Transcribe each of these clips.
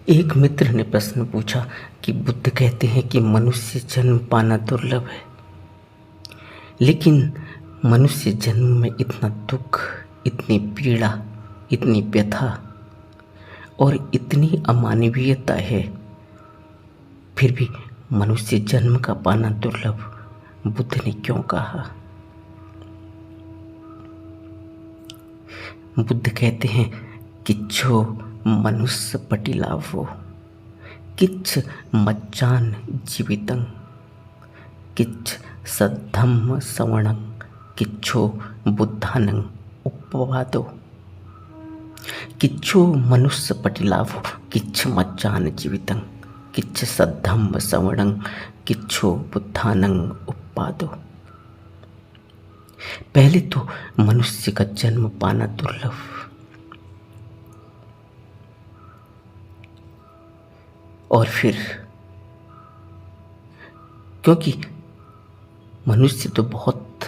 एक मित्र ने प्रश्न पूछा कि बुद्ध कहते हैं कि मनुष्य जन्म पाना दुर्लभ है, लेकिन मनुष्य जन्म में इतना दुख, इतनी पीड़ा, इतनी व्यथा और इतनी अमानवीयता है, फिर भी मनुष्य जन्म का पाना दुर्लभ बुद्ध ने क्यों कहा? बुद्ध कहते हैं किच्छो मनुष्य पटिलावो, किच्छ मज्जान जीवितं, किच्छ सद्धम्म सवणं, किच्छो बुद्धानं उपवादो। किच्छो मनुष्य पटिलावो, किच्छ मज्जान जीवितं, किच्छ सद्धम्म सवणं, किच्छो बुद्धानं उपवादो। पहले तो मनुष्य का जन्म पाना दुर्लभ, और फिर क्योंकि मनुष्य तो बहुत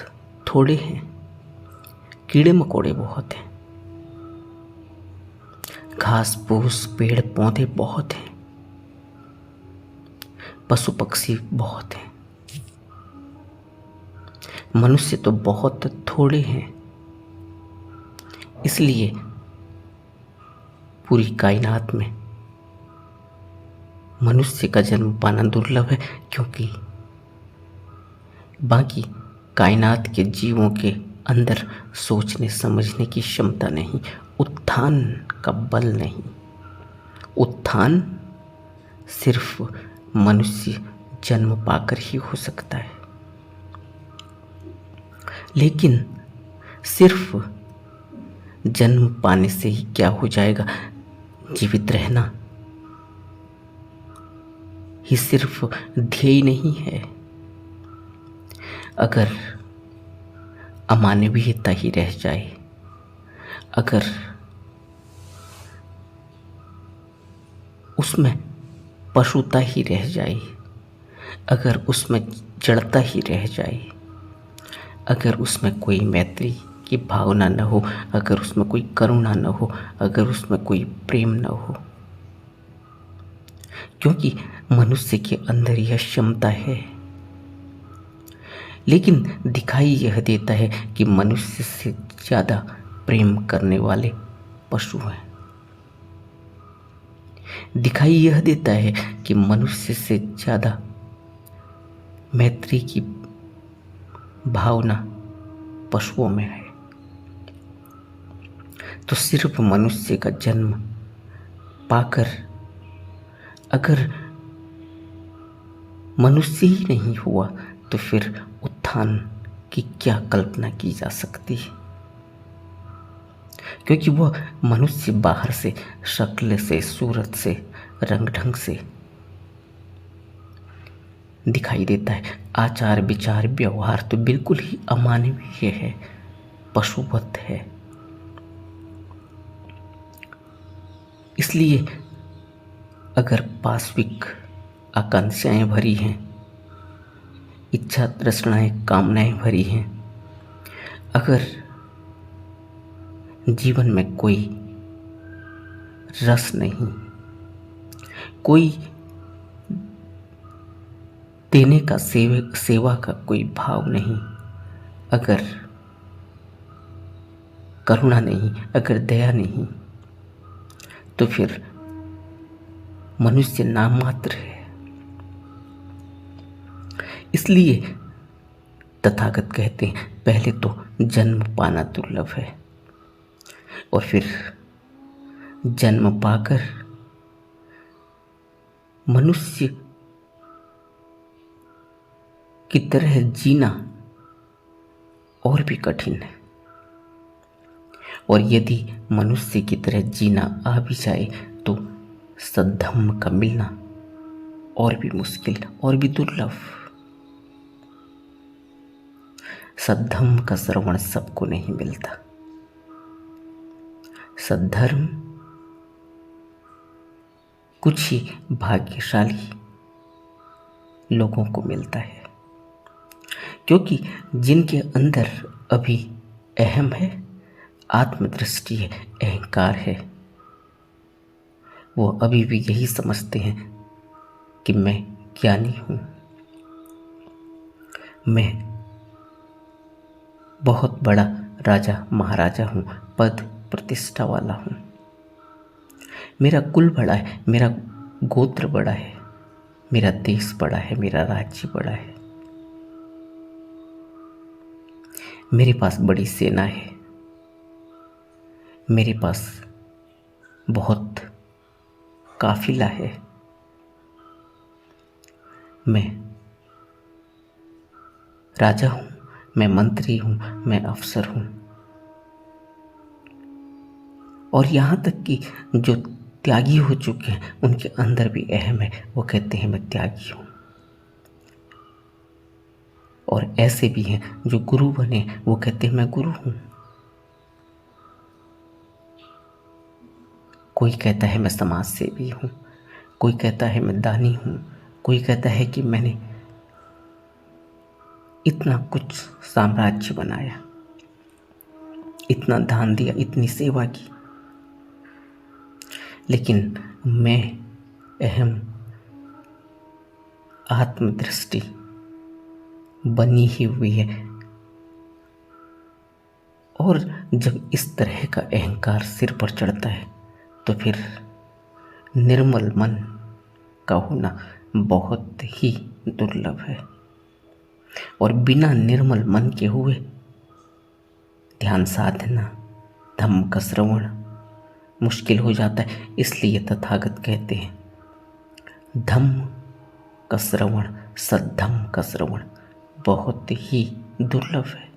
थोड़े हैं, कीड़े मकोड़े बहुत हैं, घास फूस पेड़ पौधे बहुत हैं, पशु पक्षी बहुत हैं, मनुष्य तो बहुत थोड़े हैं। इसलिए पूरी कायनात में मनुष्य का जन्म पाना दुर्लभ है, क्योंकि बाकी कायनात के जीवों के अंदर सोचने समझने की क्षमता नहीं, उत्थान का बल नहीं। उत्थान सिर्फ मनुष्य जन्म पाकर ही हो सकता है, लेकिन सिर्फ जन्म पाने से ही क्या हो जाएगा? जीवित रहना ही सिर्फ ध्येय नहीं है। अगर अमानवीयता ही रह जाए, अगर उसमें पशुता ही रह जाए, अगर उसमें जड़ता ही रह जाए, अगर उसमें कोई मैत्री की भावना न हो, अगर उसमें कोई करुणा न हो, अगर उसमें कोई प्रेम न हो, क्योंकि मनुष्य के अंदर यह क्षमता है, लेकिन दिखाई यह देता है कि मनुष्य से ज़्यादा प्रेम करने वाले पशु हैं। दिखाई यह देता है कि मनुष्य से ज़्यादा मैत्री की भावना पशुओं में है। तो सिर्फ मनुष्य का जन्म पाकर अगर मनुष्य ही नहीं हुआ तो फिर उत्थान की क्या कल्पना की जा सकती है? क्योंकि वह मनुष्य बाहर से, शक्ल से, सूरत से, रंग ढंग से दिखाई देता है, आचार विचार व्यवहार तो बिल्कुल ही अमानवीय है, पशुवत है। इसलिए अगर पाश्विक आकांक्षाएं भरी हैं, इच्छा तृष्णाएं कामनाएं भरी हैं, अगर जीवन में कोई रस नहीं, कोई देने का सेवा का कोई भाव नहीं, अगर करुणा नहीं, अगर दया नहीं, तो फिर मनुष्य नाम मात्र है। इसलिए तथागत कहते हैं पहले तो जन्म पाना दुर्लभ है, और फिर जन्म पाकर मनुष्य की तरह जीना और भी कठिन है, और यदि मनुष्य की तरह जीना आ भी जाए तो सद्धम्म का मिलना और भी मुश्किल और भी दुर्लभ। सद्धम्म का श्रवण सबको नहीं मिलता, सद्धर्म कुछ ही भाग्यशाली लोगों को मिलता है, क्योंकि जिनके अंदर अभी अहम है, आत्मदृष्टि है, अहंकार है, वो अभी भी यही समझते हैं कि मैं ज्ञानी हूँ, मैं बहुत बड़ा राजा महाराजा हूँ, पद प्रतिष्ठा वाला हूँ, मेरा कुल बड़ा है, मेरा गोत्र बड़ा है, मेरा देश बड़ा है, मेरा राज्य बड़ा है, मेरे पास बड़ी सेना है, मेरे पास बहुत काफिला है, मैं राजा हूँ, मैं मंत्री हूँ, मैं अफसर हूँ। और यहाँ तक कि जो त्यागी हो चुके हैं उनके अंदर भी अहम है, वो कहते हैं मैं त्यागी हूँ। और ऐसे भी हैं जो गुरु बने, वो कहते हैं मैं गुरु हूँ। कोई कहता है मैं समाज सेवी हूँ, कोई कहता है मैं दानी हूँ, कोई कहता है कि मैंने इतना कुछ साम्राज्य बनाया, इतना दान दिया, इतनी सेवा की। लेकिन मैं अहम आत्मदृष्टि बनी ही हुई है। और जब इस तरह का अहंकार सिर पर चढ़ता है तो फिर निर्मल मन का होना बहुत ही दुर्लभ है। और बिना निर्मल मन के हुए ध्यान साधना, धम्म का श्रवण मुश्किल हो जाता है। इसलिए तथागत कहते हैं धम्म का श्रवण, सद्धम्म का श्रवण बहुत ही दुर्लभ है।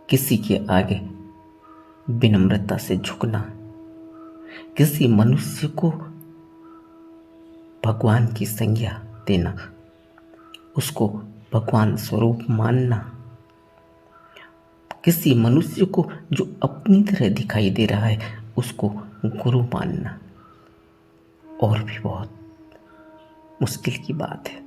किसी के आगे विनम्रता से झुकना, किसी मनुष्य को भगवान की संज्ञा देना, उसको भगवान स्वरूप मानना, किसी मनुष्य को जो अपनी तरह दिखाई दे रहा है उसको गुरु मानना और भी बहुत मुश्किल की बात है।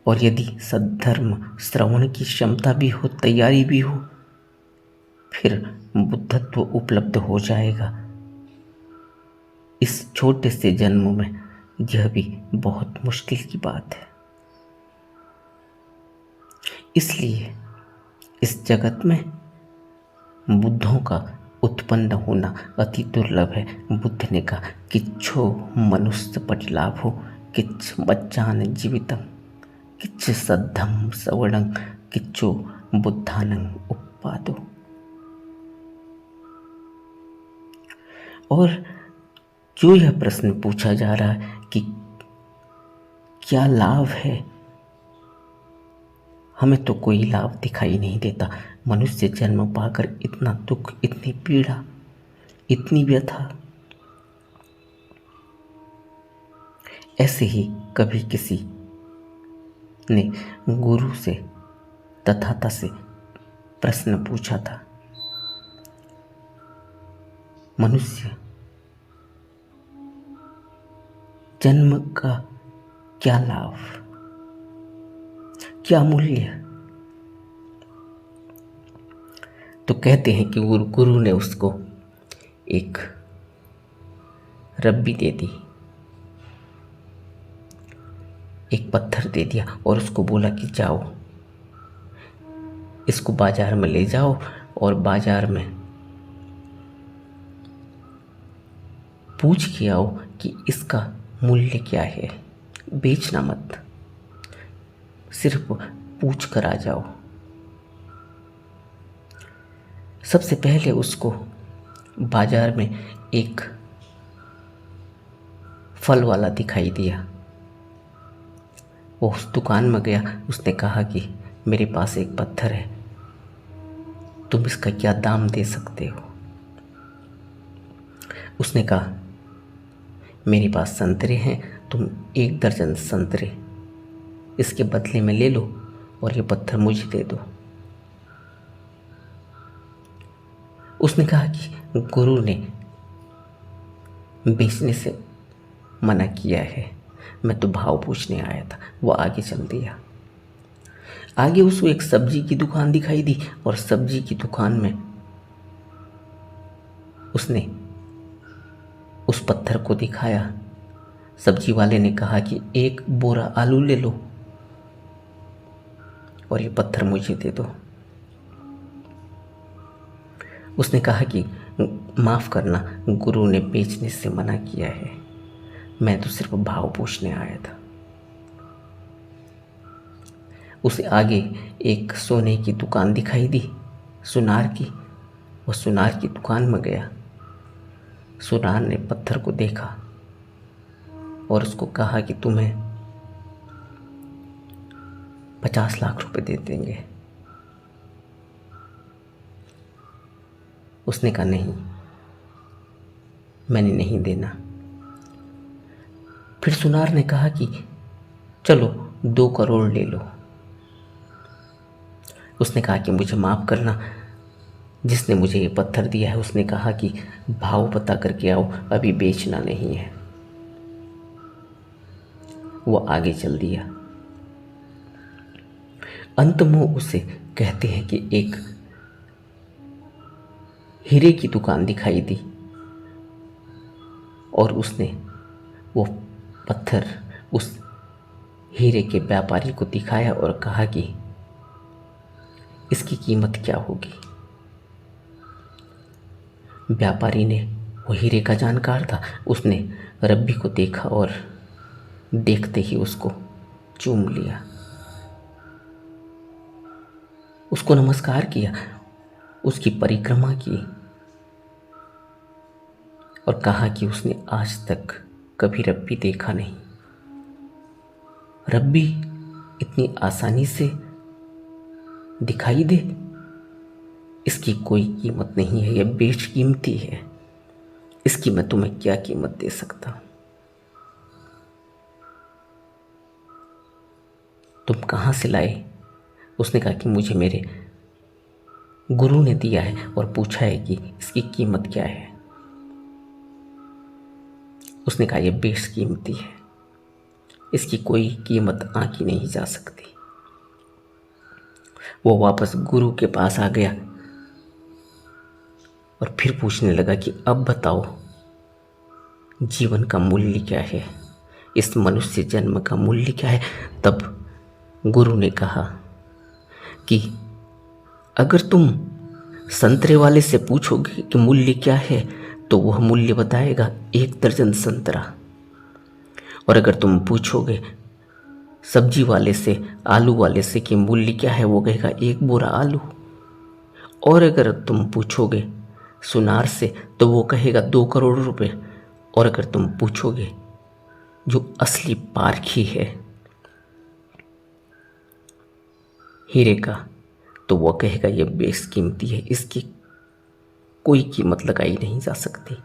और यदि सद्धर्म श्रवण की क्षमता भी हो, तैयारी भी हो, फिर बुद्धत्व उपलब्ध हो जाएगा। इस छोटे से जन्म में यह भी बहुत मुश्किल की बात है। इसलिए इस जगत में बुद्धों का उत्पन्न होना अति दुर्लभ है। बुद्ध ने कहा किच्छो मनुष्य पटिलाभो किच्छ बच्चान जीवितम किच्छ सद्धम सवर्णं किच्छो बुद्धानं उपपादो। और जो यह प्रश्न पूछा जा रहा है कि क्या लाभ है, हमें तो कोई लाभ दिखाई नहीं देता। मनुष्य जन्म पाकर इतना दुख, इतनी पीड़ा, इतनी व्यथा। ऐसे ही कभी किसी ने गुरु से तथाता से प्रश्न पूछा था, मनुष्य जन्म का क्या लाभ, क्या मूल्य? तो कहते हैं कि गुरु ने उसको एक रब्बी दे दी, एक पत्थर दे दिया और उसको बोला कि जाओ इसको बाजार में ले जाओ और बाजार में पूछ के आओ कि इसका मूल्य क्या है। बेचना मत, सिर्फ पूछ कर आ जाओ। सबसे पहले उसको बाजार में एक फल वाला दिखाई दिया। वो उस दुकान में गया, उसने कहा कि मेरे पास एक पत्थर है, तुम इसका क्या दाम दे सकते हो? उसने कहा मेरे पास संतरे हैं, तुम 1 दर्जन संतरे इसके बदले में ले लो और ये पत्थर मुझे दे दो। उसने कहा कि गुरु ने बेचने से मना किया है, मैं तो भाव पूछने आया था। वो आगे चल दिया। आगे उसको एक सब्जी की दुकान दिखाई दी और सब्जी की दुकान में उसने उस पत्थर को दिखाया। सब्जी वाले ने कहा कि एक बोरा आलू ले लो और ये पत्थर मुझे दे दो। उसने कहा कि माफ़ करना, गुरु ने बेचने से मना किया है, मैं तो सिर्फ भाव पूछने आया था। उसे आगे एक सोने की दुकान दिखाई दी, सुनार की। वो सुनार की दुकान में गया। सुनार ने पत्थर को देखा और उसको कहा कि तुम्हें 50 लाख रुपए दे देंगे। उसने कहा नहीं, मैंने नहीं देना। फिर सुनार ने कहा कि चलो 2 करोड़ ले लो। उसने कहा कि मुझे माफ़ करना, जिसने मुझे ये पत्थर दिया है उसने कहा कि भाव पता करके आओ, अभी बेचना नहीं है। वो आगे चल दिया। अंत में उसे कहते हैं कि एक हीरे की दुकान दिखाई दी और उसने वो पत्थर उस हीरे के व्यापारी को दिखाया और कहा कि इसकी कीमत क्या होगी। व्यापारी ने, वो हीरे का जानकार था, उसने रब्बी को देखा और देखते ही उसको चूम लिया, उसको नमस्कार किया, उसकी परिक्रमा की और कहा कि उसने आज तक कभी रब्बी देखा नहीं। रब्बी इतनी आसानी से दिखाई दे, इसकी कोई कीमत नहीं है, यह बेशकीमती है, इसकी मैं तुम्हें क्या कीमत दे सकता हूं। तुम कहाँ से लाए? उसने कहा कि मुझे मेरे गुरु ने दिया है और पूछा है कि इसकी कीमत क्या है। उसने कहा यह बेशकीमती है, इसकी कोई कीमत आंकी नहीं जा सकती। वो वापस गुरु के पास आ गया और फिर पूछने लगा कि अब बताओ जीवन का मूल्य क्या है, इस मनुष्य जन्म का मूल्य क्या है। तब गुरु ने कहा कि अगर तुम संतरे वाले से पूछोगे कि मूल्य क्या है तो वह मूल्य बताएगा 1 दर्जन संतरा, और अगर तुम पूछोगे सब्जी वाले से, आलू वाले से कि मूल्य क्या है, वो कहेगा 1 बोरा आलू, और अगर तुम पूछोगे सुनार से तो वो कहेगा 2 करोड़ रुपए, और अगर तुम पूछोगे जो असली पारखी है हीरे का तो वो कहेगा ये बेशकीमती है, इसकी कोई कीमत लगाई नहीं जा सकती।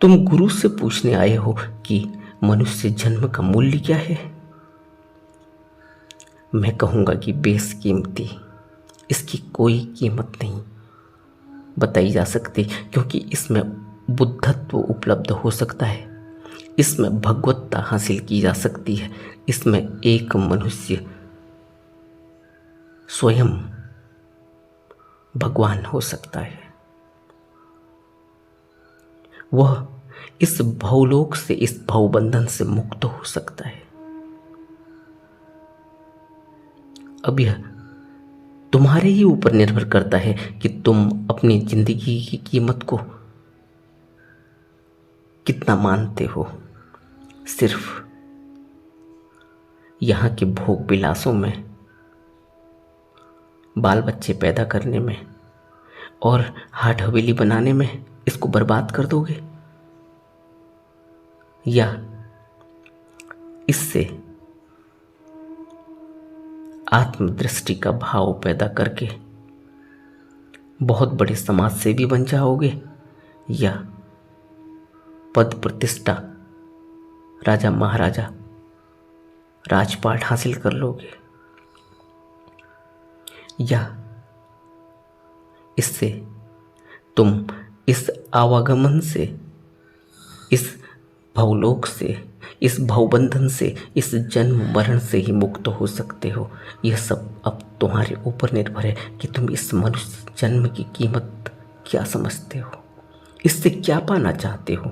तुम गुरु से पूछने आए हो कि मनुष्य जन्म का मूल्य क्या है, मैं कहूंगा कि बेशकीमती, इसकी कोई कीमत नहीं बताई जा सकती, क्योंकि इसमें बुद्धत्व उपलब्ध हो सकता है, इसमें भगवत्ता हासिल की जा सकती है, इसमें एक मनुष्य स्वयं भगवान हो सकता है। वह इस भवलोक से, इस भवबंधन से मुक्त हो सकता है। अब यह तुम्हारे ही ऊपर निर्भर करता है कि तुम अपनी जिंदगी की कीमत को कितना मानते हो। सिर्फ यहाँ के भोग विलासों में, बाल बच्चे पैदा करने में और हाट हवेली बनाने में इसको बर्बाद कर दोगे, या इससे आत्मदृष्टि का भाव पैदा करके बहुत बड़े समाज सेवी बन जाओगे, या पद प्रतिष्ठा, राजा महाराजा, राजपाट हासिल कर लोगे, या इससे तुम इस आवागमन से, इस भवलोक से, इस भवबंधन से, इस जन्म मरण से ही मुक्त हो सकते हो। यह सब अब तुम्हारे ऊपर निर्भर है कि तुम इस मनुष्य जन्म की कीमत क्या समझते हो, इससे क्या पाना चाहते हो?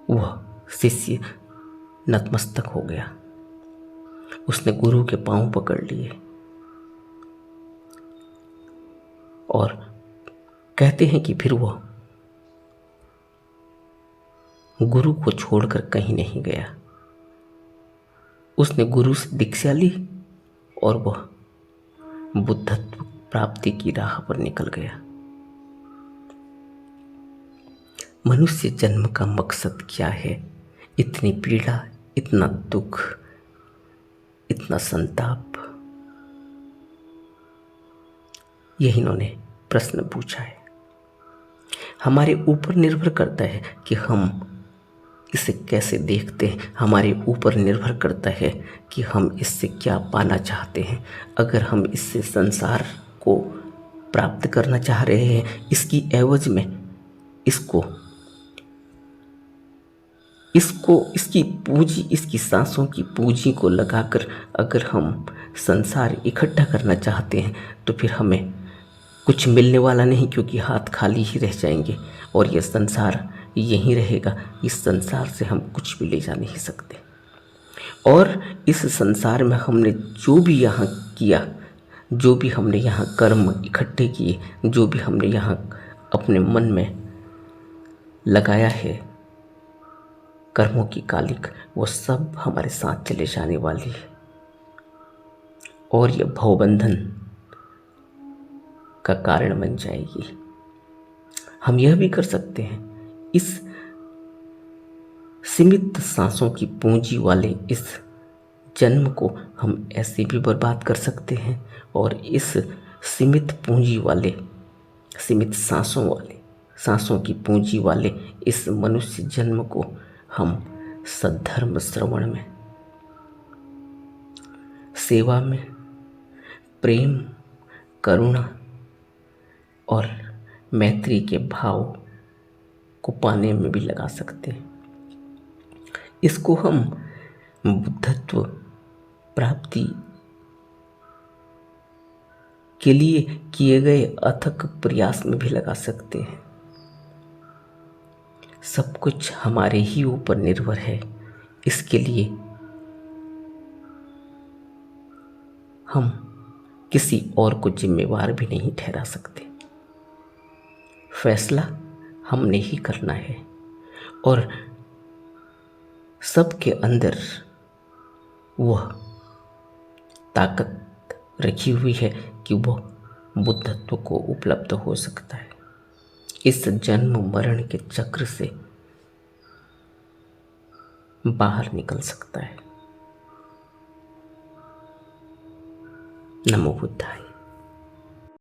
वह शिष्य नतमस्तक हो गया। उसने गुरु के पांव पकड़ लिए और कहते हैं कि फिर वह गुरु को छोड़कर कहीं नहीं गया। उसने गुरु से दीक्षा ली और वह बुद्धत्व प्राप्ति की राह पर निकल गया। मनुष्य जन्म का मकसद क्या है? इतनी पीड़ा, इतना दुख, इतना संताप, यही इन्होंने प्रश्न पूछा है। हमारे ऊपर निर्भर करता है कि हम इसे कैसे देखते हैं। हमारे ऊपर निर्भर करता है कि हम इससे क्या पाना चाहते हैं। अगर हम इससे संसार को प्राप्त करना चाह रहे हैं, इसकी एवज में इसकी पूंजी, इसकी सांसों की पूंजी को लगाकर अगर हम संसार इकट्ठा करना चाहते हैं तो फिर हमें कुछ मिलने वाला नहीं, क्योंकि हाथ खाली ही रह जाएंगे और यह संसार यहीं रहेगा। इस संसार से हम कुछ भी ले जा नहीं सकते। और इस संसार में हमने जो भी यहाँ किया, जो भी हमने यहाँ कर्म इकट्ठे किए, जो भी हमने यहाँ अपने मन में लगाया है कर्मों की कालिक, वो सब हमारे साथ चले जाने वाली है और यह भवबंधन का कारण बन जाएगी। हम यह भी कर सकते हैं, इस सीमित सांसों की पूंजी वाले इस जन्म को हम ऐसे भी बर्बाद कर सकते हैं और इस सीमित पूंजी वाले, सीमित सांसों की पूंजी वाले इस मनुष्य जन्म को हम सद्धर्म श्रवण में, सेवा में, प्रेम, करुणा और मैत्री के भाव को पाने में भी लगा सकते हैं। इसको हम बुद्धत्व प्राप्ति के लिए किए गए अथक प्रयास में भी लगा सकते हैं। सब कुछ हमारे ही ऊपर निर्भर है। इसके लिए हम किसी और को जिम्मेवार भी नहीं ठहरा सकते। फैसला हमने ही करना है और सबके अंदर वह ताकत रखी हुई है कि वह बुद्धत्व को उपलब्ध हो सकता है। इस जन्म मरण के चक्र से बाहर निकल सकता है। नमो बुद्धाय।